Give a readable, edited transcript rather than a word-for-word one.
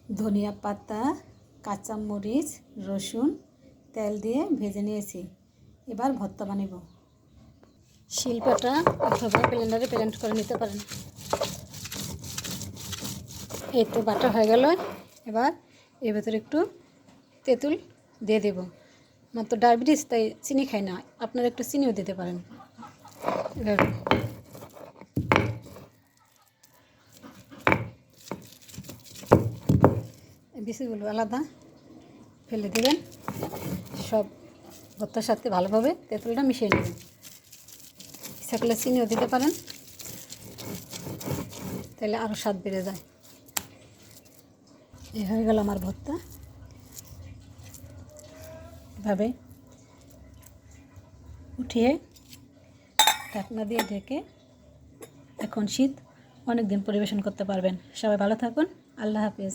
ধনিয়া পাতা, কাঁচামরিচ, রসুন তেল দিয়ে ভেজে নিয়েছি। এবার ভর্তা বানাব। শিলপাটা অথবা ব্লেন্ডারে ব্লেন্ড করে নিতে পারেন। এই তো বাটা হয়ে গেল। এবার এর ভেতরে একটু তেঁতুল দিয়ে দেব। আমার তো ডায়াবেটিস, তাই চিনি খাই না, আপনারা একটু চিনিও দিতে পারেন। এভাবে বিচিগুলো আলাদা ফেলে দেবেন। সব ভর্তার সাথে ভালোভাবে তেঁতুলটা মিশিয়ে নেবেন। ইচ্ছা করলে চিনিও দিতে পারেন, তাহলে আরও স্বাদ বেড়ে যায়। এই হয়ে গেল আমার ভর্তা। এভাবে উঠিয়ে ঢাকনা দিয়ে ঢেকে এখন শীত অনেক দিন পরিবেশন করতে পারবেন। সবাই ভালো থাকুন। আল্লাহ হাফেজ।